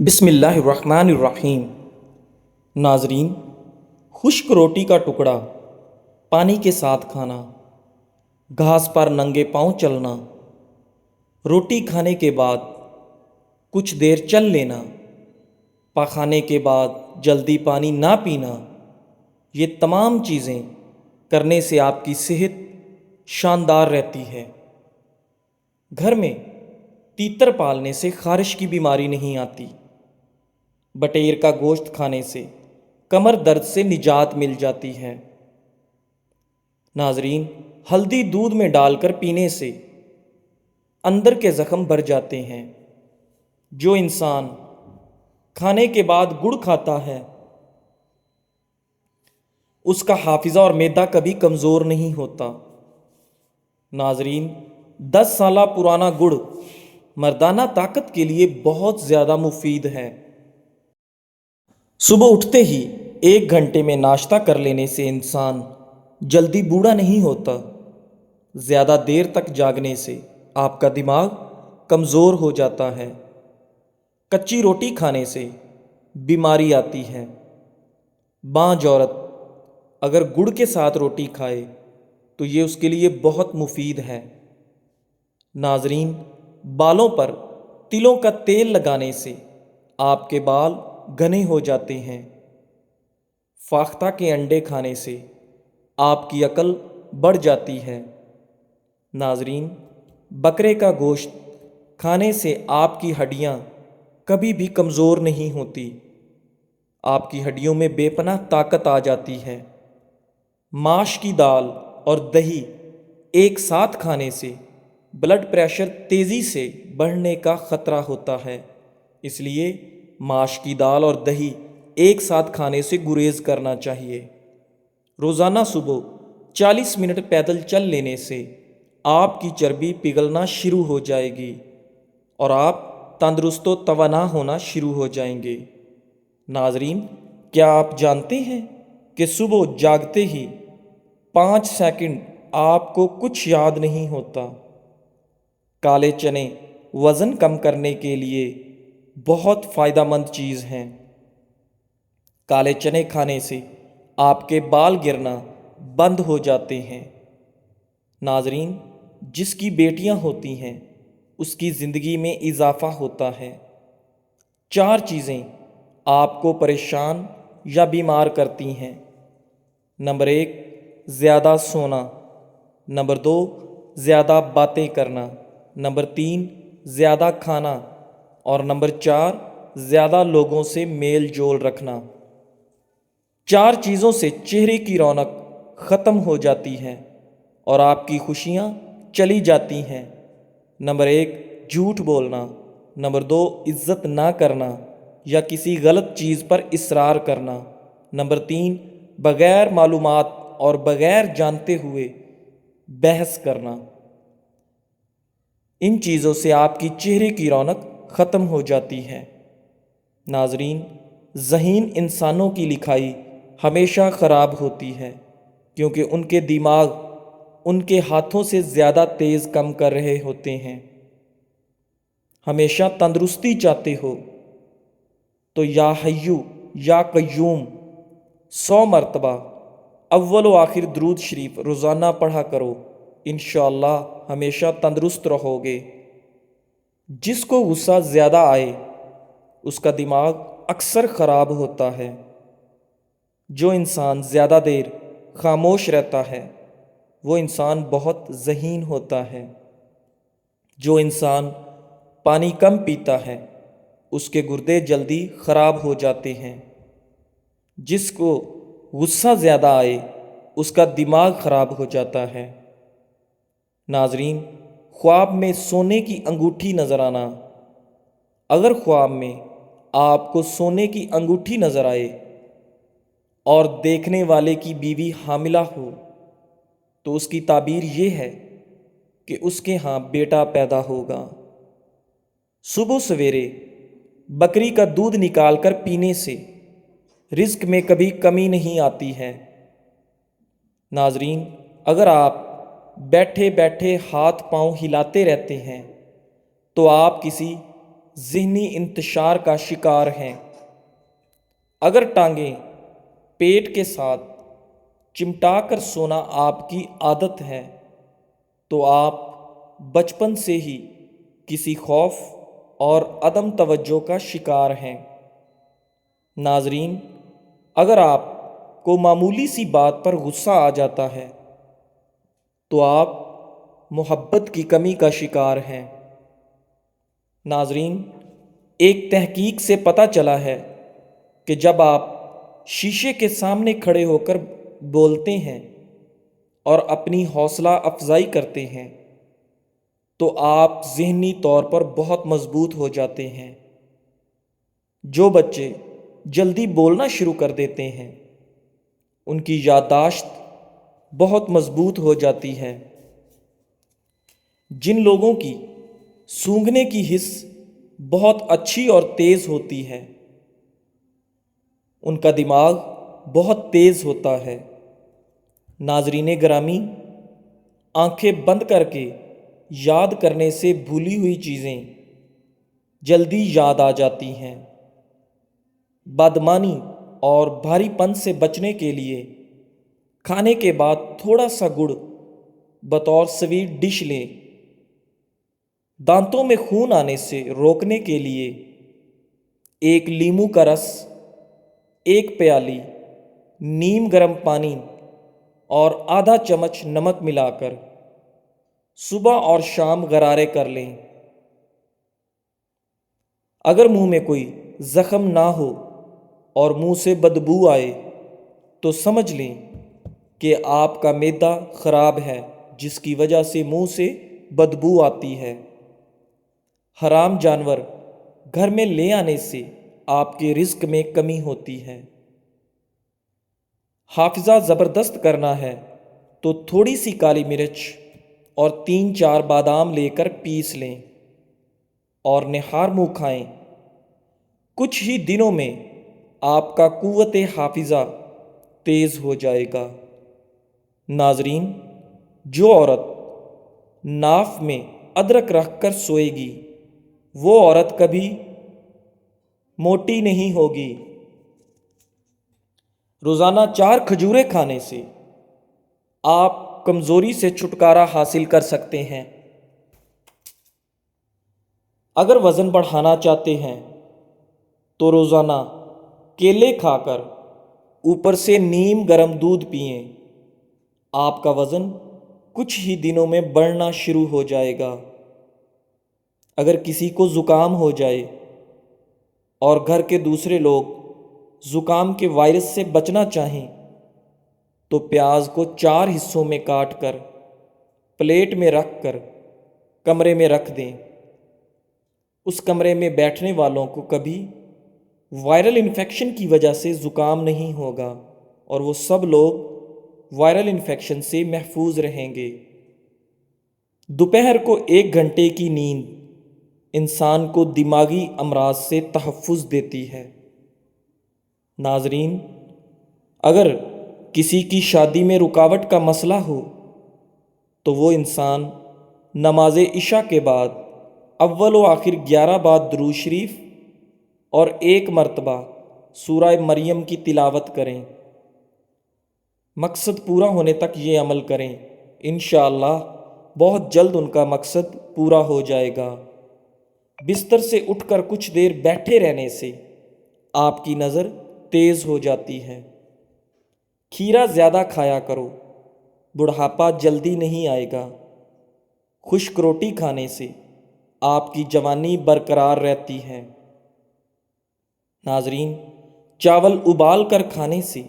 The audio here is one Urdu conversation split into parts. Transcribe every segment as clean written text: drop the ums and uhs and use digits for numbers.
بسم اللہ الرحمن الرحیم۔ ناظرین، خشک روٹی کا ٹکڑا پانی کے ساتھ کھانا، گھاس پر ننگے پاؤں چلنا، روٹی کھانے کے بعد کچھ دیر چل لینا، پاخانے کے بعد جلدی پانی نہ پینا، یہ تمام چیزیں کرنے سے آپ کی صحت شاندار رہتی ہے۔ گھر میں تیتر پالنے سے خارش کی بیماری نہیں آتی۔ بٹیر کا گوشت کھانے سے کمر درد سے نجات مل جاتی ہے۔ ناظرین، ہلدی دودھ میں ڈال کر پینے سے اندر کے زخم بھر جاتے ہیں۔ جو انسان کھانے کے بعد گڑ کھاتا ہے اس کا حافظہ اور معدہ کبھی کمزور نہیں ہوتا۔ ناظرین، 10 سالہ پرانا گڑ مردانہ طاقت کے لیے بہت زیادہ مفید ہے۔ صبح اٹھتے ہی 1 گھنٹے میں ناشتہ کر لینے سے انسان جلدی بوڑھا نہیں ہوتا۔ زیادہ دیر تک جاگنے سے آپ کا دماغ کمزور ہو جاتا ہے۔ کچی روٹی کھانے سے بیماری آتی ہے۔ بانجھ عورت اگر گڑ کے ساتھ روٹی کھائے تو یہ اس کے لیے بہت مفید ہے۔ ناظرین، بالوں پر تلوں کا تیل لگانے سے آپ کے بال گھنے ہو جاتے ہیں۔ فاختہ کے انڈے کھانے سے آپ کی عقل بڑھ جاتی ہے۔ ناظرین، بکرے کا گوشت کھانے سے آپ کی ہڈیاں کبھی بھی کمزور نہیں ہوتی۔ آپ کی ہڈیوں میں بے پناہ طاقت آ جاتی ہے۔ ماش کی دال اور دہی ایک ساتھ کھانے سے بلڈ پریشر تیزی سے بڑھنے کا خطرہ ہوتا ہے، اس لیے ماش کی دال اور دہی ایک ساتھ کھانے سے گریز کرنا چاہیے۔ روزانہ صبح 40 منٹ پیدل چل لینے سے آپ کی چربی پگھلنا شروع ہو جائے گی اور آپ تندرست و توانا ہونا شروع ہو جائیں گے۔ ناظرین، کیا آپ جانتے ہیں کہ صبح جاگتے ہی 5 سیکنڈ آپ کو کچھ یاد نہیں ہوتا؟ کالے چنے وزن کم کرنے کے لیے بہت فائدہ مند چیز ہیں۔ کالے چنے کھانے سے آپ کے بال گرنا بند ہو جاتے ہیں۔ ناظرین، جس کی بیٹیاں ہوتی ہیں اس کی زندگی میں اضافہ ہوتا ہے۔ 4 چیزیں آپ کو پریشان یا بیمار کرتی ہیں۔ نمبر 1، زیادہ سونا۔ نمبر 2، زیادہ باتیں کرنا۔ نمبر 3، زیادہ کھانا۔ اور نمبر 4، زیادہ لوگوں سے میل جول رکھنا۔ 4 چیزوں سے چہرے کی رونق ختم ہو جاتی ہے اور آپ کی خوشیاں چلی جاتی ہیں۔ نمبر 1، جھوٹ بولنا۔ نمبر 2، عزت نہ کرنا یا کسی غلط چیز پر اصرار کرنا۔ نمبر 3، بغیر معلومات اور بغیر جانتے ہوئے بحث کرنا۔ ان چیزوں سے آپ کی چہرے کی رونق ختم ہو جاتی ہے۔ ناظرین، ذہین انسانوں کی لکھائی ہمیشہ خراب ہوتی ہے کیونکہ ان کے دماغ ان کے ہاتھوں سے زیادہ تیز کام کر رہے ہوتے ہیں۔ ہمیشہ تندرستی چاہتے ہو تو یا حیو یا قیوم 100 مرتبہ اول و آخر درود شریف روزانہ پڑھا کرو، انشاءاللہ ہمیشہ تندرست رہو گے۔ جس کو غصہ زیادہ آئے اس کا دماغ اکثر خراب ہوتا ہے۔ جو انسان زیادہ دیر خاموش رہتا ہے وہ انسان بہت ذہین ہوتا ہے۔ جو انسان پانی کم پیتا ہے اس کے گردے جلدی خراب ہو جاتے ہیں۔ جس کو غصہ زیادہ آئے اس کا دماغ خراب ہو جاتا ہے۔ ناظرین، خواب میں سونے کی انگوٹھی نظر آنا۔ اگر خواب میں آپ کو سونے کی انگوٹھی نظر آئے اور دیکھنے والے کی بیوی حاملہ ہو تو اس کی تعبیر یہ ہے کہ اس کے ہاں بیٹا پیدا ہوگا۔ صبح سویرے بکری کا دودھ نکال کر پینے سے رزق میں کبھی کمی نہیں آتی ہے۔ ناظرین، اگر آپ بیٹھے بیٹھے ہاتھ پاؤں ہلاتے رہتے ہیں تو آپ کسی ذہنی انتشار کا شکار ہیں۔ اگر ٹانگیں پیٹ کے ساتھ چمٹا کر سونا آپ کی عادت ہے تو آپ بچپن سے ہی کسی خوف اور عدم توجہ کا شکار ہیں۔ ناظرین، اگر آپ کو معمولی سی بات پر غصہ آ جاتا ہے تو آپ محبت کی کمی کا شکار ہیں۔ ناظرین، ایک تحقیق سے پتہ چلا ہے کہ جب آپ شیشے کے سامنے کھڑے ہو کر بولتے ہیں اور اپنی حوصلہ افزائی کرتے ہیں تو آپ ذہنی طور پر بہت مضبوط ہو جاتے ہیں۔ جو بچے جلدی بولنا شروع کر دیتے ہیں ان کی یادداشت بہت مضبوط ہو جاتی ہے۔ جن لوگوں کی سونگھنے کی حس بہت اچھی اور تیز ہوتی ہے ان کا دماغ بہت تیز ہوتا ہے۔ ناظرین گرامی، آنکھیں بند کر کے یاد کرنے سے بھولی ہوئی چیزیں جلدی یاد آ جاتی ہیں۔ بدمانی اور بھاری پن سے بچنے کے لیے کھانے کے بعد تھوڑا سا گڑ بطور سویٹ ڈش لیں۔ دانتوں میں خون آنے سے روکنے کے لیے ایک لیموں کا رس، ایک پیالی نیم گرم پانی اور آدھا چمچ نمک ملا کر صبح اور شام غرارے کر لیں۔ اگر منہ میں کوئی زخم نہ ہو اور منہ سے بدبو آئے تو سمجھ لیں کہ آپ کا معدہ خراب ہے جس کی وجہ سے منہ سے بدبو آتی ہے۔ حرام جانور گھر میں لے آنے سے آپ کے رزق میں کمی ہوتی ہے۔ حافظہ زبردست کرنا ہے تو تھوڑی سی کالی مرچ اور 3-4 بادام لے کر پیس لیں اور نہار منہ کھائیں۔ کچھ ہی دنوں میں آپ کا قوت حافظہ تیز ہو جائے گا۔ ناظرین، جو عورت ناف میں ادرک رکھ کر سوئے گی وہ عورت کبھی موٹی نہیں ہوگی۔ روزانہ 4 کھجوریں کھانے سے آپ کمزوری سے چھٹکارا حاصل کر سکتے ہیں۔ اگر وزن بڑھانا چاہتے ہیں تو روزانہ کیلے کھا کر اوپر سے نیم گرم دودھ پئیں۔ آپ کا وزن کچھ ہی دنوں میں بڑھنا شروع ہو جائے گا۔ اگر کسی کو زکام ہو جائے اور گھر کے دوسرے لوگ زکام کے وائرس سے بچنا چاہیں تو پیاز کو 4 حصوں میں کاٹ کر پلیٹ میں رکھ کر کمرے میں رکھ دیں۔ اس کمرے میں بیٹھنے والوں کو کبھی وائرل انفیکشن کی وجہ سے زکام نہیں ہوگا اور وہ سب لوگ وائرل انفیکشن سے محفوظ رہیں گے۔ دوپہر کو 1 گھنٹے کی نیند انسان کو دماغی امراض سے تحفظ دیتی ہے۔ ناظرین، اگر کسی کی شادی میں رکاوٹ کا مسئلہ ہو تو وہ انسان نماز عشاء کے بعد اول و آخر 11 بار درود شریف اور 1 مرتبہ سورہ مریم کی تلاوت کریں۔ مقصد پورا ہونے تک یہ عمل کریں، انشاءاللہ بہت جلد ان کا مقصد پورا ہو جائے گا۔ بستر سے اٹھ کر کچھ دیر بیٹھے رہنے سے آپ کی نظر تیز ہو جاتی ہے۔ کھیرا زیادہ کھایا کرو، بڑھاپا جلدی نہیں آئے گا۔ خشک روٹی کھانے سے آپ کی جوانی برقرار رہتی ہے۔ ناظرین، چاول ابال کر کھانے سے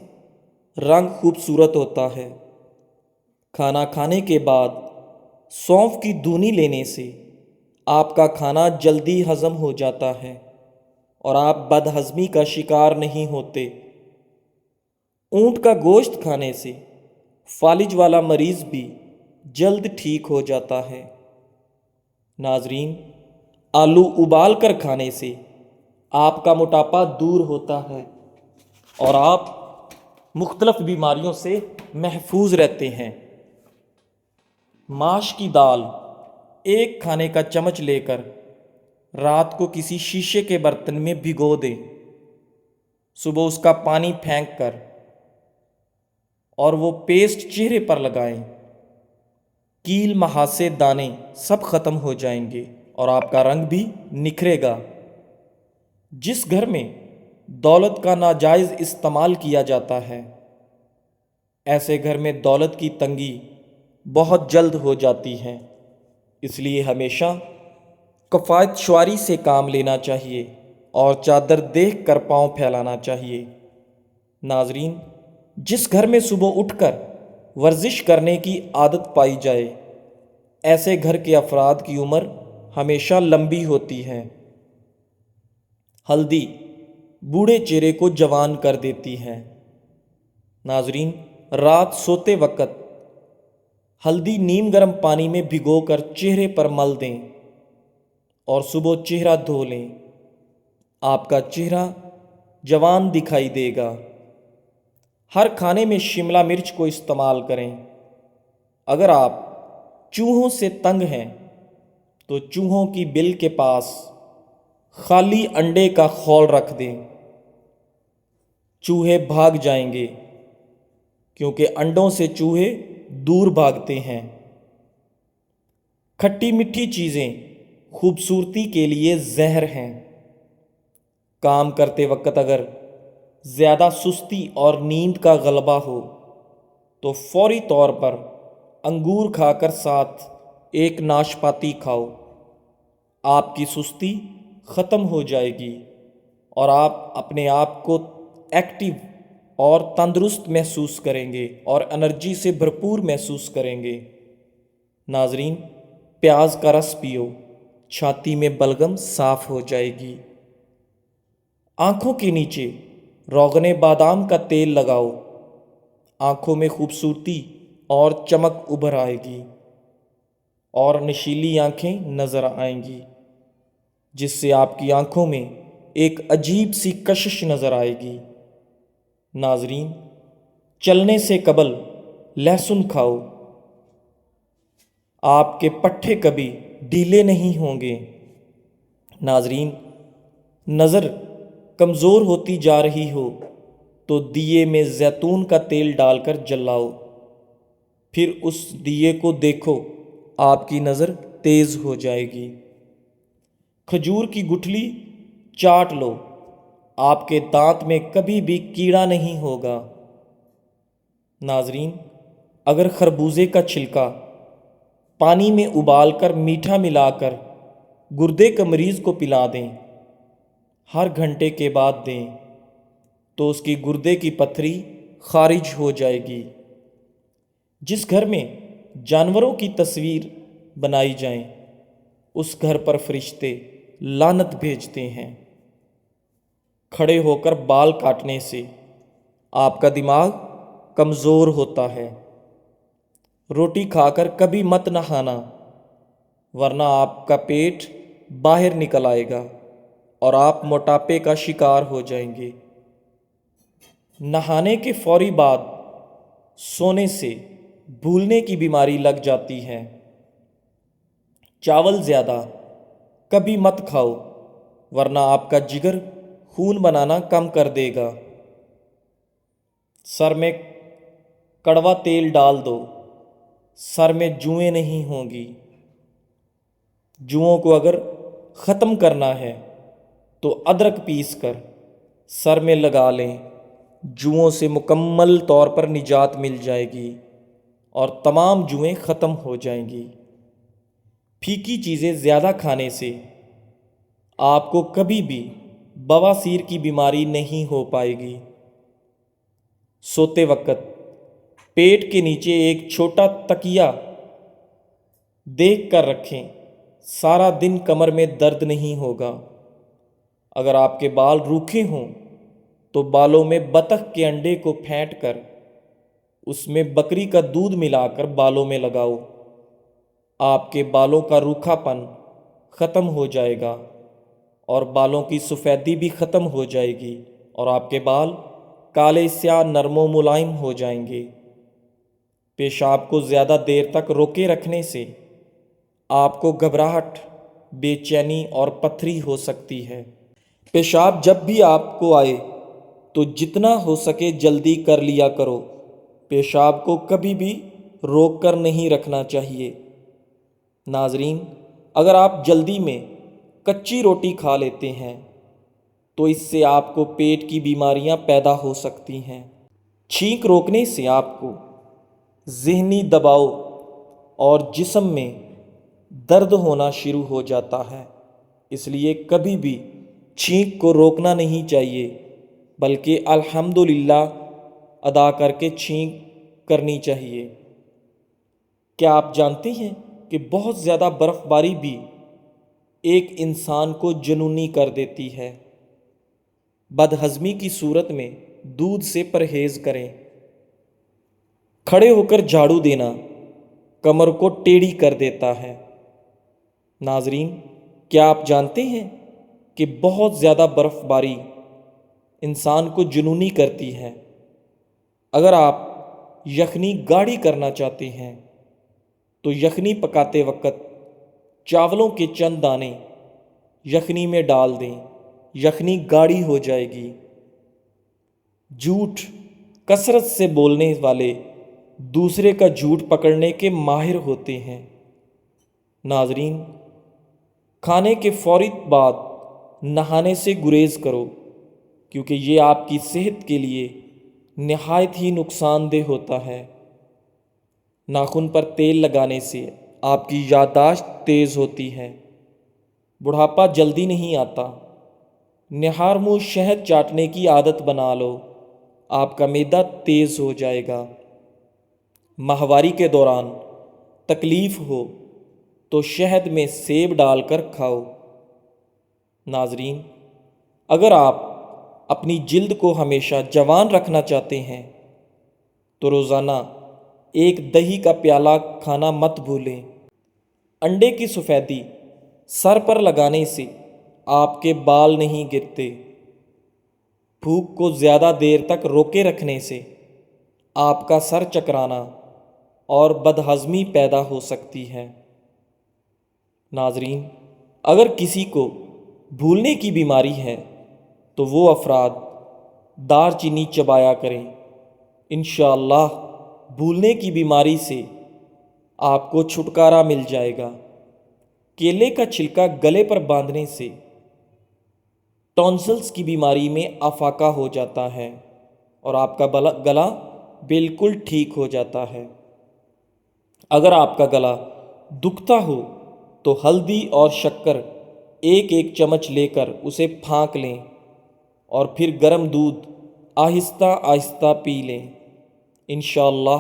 رنگ خوبصورت ہوتا ہے۔ کھانا کھانے کے بعد سونف کی دھونی لینے سے آپ کا کھانا جلدی ہضم ہو جاتا ہے اور آپ بد ہضمی کا شکار نہیں ہوتے۔ اونٹ کا گوشت کھانے سے فالج والا مریض بھی جلد ٹھیک ہو جاتا ہے۔ ناظرین، آلو ابال کر کھانے سے آپ کا موٹاپا دور ہوتا ہے اور آپ مختلف بیماریوں سے محفوظ رہتے ہیں۔ ماش کی دال 1 کھانے کا چمچ لے کر رات کو کسی شیشے کے برتن میں بھگو دیں، صبح اس کا پانی پھینک کر اور وہ پیسٹ چہرے پر لگائیں۔ کیل، مہاسے، دانے سب ختم ہو جائیں گے اور آپ کا رنگ بھی نکھرے گا۔ جس گھر میں دولت کا ناجائز استعمال کیا جاتا ہے، ایسے گھر میں دولت کی تنگی بہت جلد ہو جاتی ہے۔ اس لیے ہمیشہ کفایت شعاری سے کام لینا چاہیے اور چادر دیکھ کر پاؤں پھیلانا چاہیے۔ ناظرین، جس گھر میں صبح اٹھ کر ورزش کرنے کی عادت پائی جائے، ایسے گھر کے افراد کی عمر ہمیشہ لمبی ہوتی ہے۔ ہلدی بوڑھے چہرے کو جوان کر دیتی ہے۔ ناظرین، رات سوتے وقت ہلدی نیم گرم پانی میں بھگو کر چہرے پر مل دیں اور صبح چہرہ دھو لیں۔ آپ کا چہرہ جوان دکھائی دے گا۔ ہر کھانے میں شملہ مرچ کو استعمال کریں۔ اگر آپ چوہوں سے تنگ ہیں تو چوہوں کی بل کے پاس خالی انڈے کا خول رکھ دیں۔ چوہے بھاگ جائیں گے، کیونکہ انڈوں سے چوہے دور بھاگتے ہیں۔ کھٹی میٹھی چیزیں خوبصورتی کے لیے زہر ہیں۔ کام کرتے وقت اگر زیادہ سستی اور نیند کا غلبہ ہو تو فوری طور پر انگور کھا کر ساتھ ایک ناشپاتی کھاؤ۔ آپ کی سستی ختم ہو جائے گی اور آپ اپنے آپ کو ایکٹیو اور تندرست محسوس کریں گے اور انرجی سے بھرپور محسوس کریں گے۔ ناظرین، پیاز کا رس پیو، چھاتی میں بلغم صاف ہو جائے گی۔ آنکھوں کے نیچے روغن بادام کا تیل لگاؤ، آنکھوں میں خوبصورتی اور چمک ابھر آئے گی اور نشیلی آنکھیں نظر آئیں گی، جس سے آپ کی آنکھوں میں ایک عجیب سی کشش نظر آئے گی۔ ناظرین، چلنے سے قبل لہسن کھاؤ، آپ کے پٹھے کبھی ڈھیلے نہیں ہوں گے۔ ناظرین، نظر کمزور ہوتی جا رہی ہو تو دیے میں زیتون کا تیل ڈال کر جلاؤ، پھر اس دیے کو دیکھو، آپ کی نظر تیز ہو جائے گی۔ کھجور کی گٹھلی چاٹ لو، آپ کے دانت میں کبھی بھی کیڑا نہیں ہوگا۔ ناظرین، اگر خربوزے کا چھلکا پانی میں ابال کر میٹھا ملا کر گردے کے مریض کو پلا دیں، ہر گھنٹے کے بعد دیں، تو اس کی گردے کی پتھری خارج ہو جائے گی۔ جس گھر میں جانوروں کی تصویر بنائی جائیں، اس گھر پر فرشتے لعنت بھیجتے ہیں۔ کھڑے ہو کر بال کاٹنے سے آپ کا دماغ کمزور ہوتا ہے۔ روٹی کھا کر کبھی مت نہانا، ورنہ آپ کا پیٹ باہر نکل آئے گا اور آپ موٹاپے کا شکار ہو جائیں گے۔ نہانے کے فوری بعد سونے سے بھولنے کی بیماری لگ جاتی ہے۔ چاول زیادہ کبھی مت کھاؤ، ورنہ آپ کا جگر خون بنانا کم کر دے گا۔ سر میں کڑوا تیل ڈال دو، سر میں جوئیں نہیں ہوں گی۔ جوؤں کو اگر ختم کرنا ہے تو ادرک پیس کر سر میں لگا لیں، جوؤں سے مکمل طور پر نجات مل جائے گی اور تمام جوئیں ختم ہو جائیں گی۔ پھیکی چیزیں زیادہ کھانے سے آپ کو کبھی بھی بواسیر کی بیماری نہیں ہو پائے گی۔ سوتے وقت پیٹ کے نیچے ایک چھوٹا تکیہ دیکھ کر رکھیں، سارا دن کمر میں درد نہیں ہوگا۔ اگر آپ کے بال روکھے ہوں تو بالوں میں بطخ کے انڈے کو پھینٹ کر اس میں بکری کا دودھ ملا کر بالوں میں لگاؤ، آپ کے بالوں کا روکھا پن ختم ہو جائے گا اور بالوں کی سفیدی بھی ختم ہو جائے گی اور آپ کے بال کالے سیاہ نرم و ملائم ہو جائیں گے۔ پیشاب کو زیادہ دیر تک روکے رکھنے سے آپ کو گھبراہٹ بے چینی اور پتھری ہو سکتی ہے۔ پیشاب جب بھی آپ کو آئے تو جتنا ہو سکے جلدی کر لیا کرو۔ پیشاب کو کبھی بھی روک کر نہیں رکھنا چاہیے۔ ناظرین، اگر آپ جلدی میں کچی روٹی کھا لیتے ہیں تو اس سے آپ کو پیٹ کی بیماریاں پیدا ہو سکتی ہیں۔ چھینک روکنے سے آپ کو ذہنی دباؤ اور جسم میں درد ہونا شروع ہو جاتا ہے۔ اس لیے کبھی بھی چھینک کو روکنا نہیں چاہیے، بلکہ الحمدللہ ادا کر کے چھینک کرنی چاہیے۔ کیا آپ جانتے ہیں کہ بہت زیادہ برف باری بھی ایک انسان کو جنونی کر دیتی ہے؟ بدہضمی کی صورت میں دودھ سے پرہیز کریں۔ کھڑے ہو کر جھاڑو دینا کمر کو ٹیڑھی کر دیتا ہے۔ ناظرین، کیا آپ جانتے ہیں کہ بہت زیادہ برف باری انسان کو جنونی کرتی ہے؟ اگر آپ یخنی گاڑھی کرنا چاہتے ہیں تو یخنی پکاتے وقت چاولوں کے چند دانے یخنی میں ڈال دیں، یخنی گاڑھی ہو جائے گی۔ جھوٹ کثرت سے بولنے والے دوسرے کا جھوٹ پکڑنے کے ماہر ہوتے ہیں۔ ناظرین، کھانے کے فوری بعد نہانے سے گریز کرو، کیونکہ یہ آپ کی صحت کے لیے نہایت ہی نقصان دہ ہوتا ہے۔ ناخن پر تیل لگانے سے آپ کی یادداشت تیز ہوتی ہے۔ بڑھاپا جلدی نہیں آتا۔ نہار منہ شہد چاٹنے کی عادت بنا لو، آپ کا معدہ تیز ہو جائے گا۔ ماہواری کے دوران تکلیف ہو تو شہد میں سیب ڈال کر کھاؤ۔ ناظرین، اگر آپ اپنی جلد کو ہمیشہ جوان رکھنا چاہتے ہیں تو روزانہ ایک دہی کا پیالہ کھانا مت بھولیں۔ انڈے کی سفیدی سر پر لگانے سے آپ کے بال نہیں گرتے۔ بھوک کو زیادہ دیر تک روکے رکھنے سے آپ کا سر چکرانا اور بدہضمی پیدا ہو سکتی ہے۔ ناظرین، اگر کسی کو بھولنے کی بیماری ہے تو وہ افراد دار چینی چبایا کریں۔ انشاءاللہ بھولنے کی بیماری سے آپ کو چھٹکارا مل جائے گا۔ کیلے کا چھلکا گلے پر باندھنے سے ٹونسلز کی بیماری میں افاقہ ہو جاتا ہے اور آپ کا گلا بالکل ٹھیک ہو جاتا ہے۔ اگر آپ کا گلا دکھتا ہو تو ہلدی اور شکر ایک ایک چمچ لے کر اسے پھانک لیں اور پھر گرم دودھ آہستہ آہستہ پی لیں۔ انشاءاللہ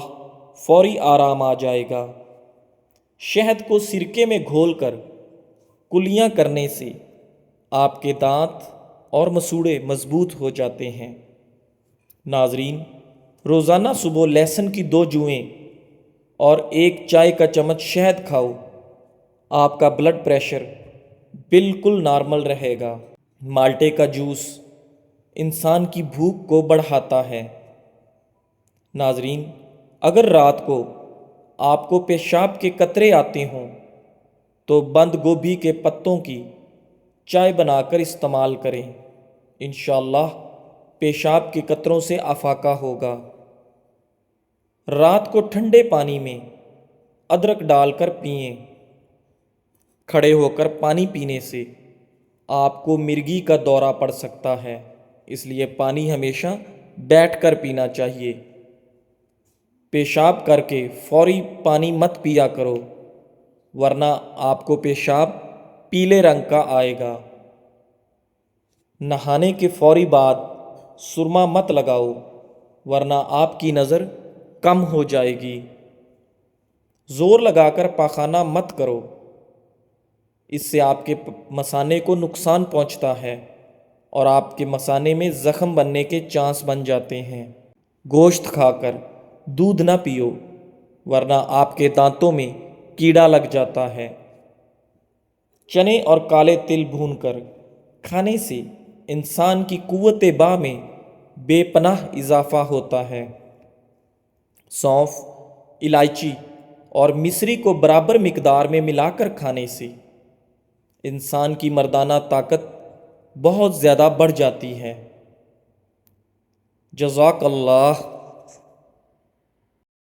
فوری آرام آ جائے گا۔ شہد کو سرکے میں گھول کر کلیاں کرنے سے آپ کے دانت اور مسوڑے مضبوط ہو جاتے ہیں۔ ناظرین، روزانہ صبح لہسن کی 2 جوئیں اور 1 چائے کا چمچ شہد کھاؤ، آپ کا بلڈ پریشر بالکل نارمل رہے گا۔ مالٹے کا جوس انسان کی بھوک کو بڑھاتا ہے۔ ناظرین، اگر رات کو آپ کو پیشاب کے قطرے آتے ہوں تو بند گوبھی کے پتوں کی چائے بنا کر استعمال کریں۔ انشاءاللہ پیشاب کے قطروں سے افاقہ ہوگا۔ رات کو ٹھنڈے پانی میں ادرک ڈال کر پئیں۔ کھڑے ہو کر پانی پینے سے آپ کو مرگی کا دورہ پڑ سکتا ہے، اس لیے پانی ہمیشہ بیٹھ کر پینا چاہیے۔ پیشاب کر کے فوری پانی مت پیا کرو، ورنہ آپ کو پیشاب پیلے رنگ کا آئے گا۔ نہانے کے فوری بعد سرما مت لگاؤ، ورنہ آپ کی نظر کم ہو جائے گی۔ زور لگا کر پاخانہ مت کرو، اس سے آپ کے مثانے کو نقصان پہنچتا ہے اور آپ کے مثانے میں زخم بننے کے چانس بن جاتے ہیں۔ گوشت کھا کر دودھ نہ پیو، ورنہ آپ کے دانتوں میں کیڑا لگ جاتا ہے۔ چنے اور کالے تل بھون کر کھانے سے انسان کی قوت باہ میں بے پناہ اضافہ ہوتا ہے۔ سونف، الائچی اور مصری کو برابر مقدار میں ملا کر کھانے سے انسان کی مردانہ طاقت بہت زیادہ بڑھ جاتی ہے۔ جزاک اللہ۔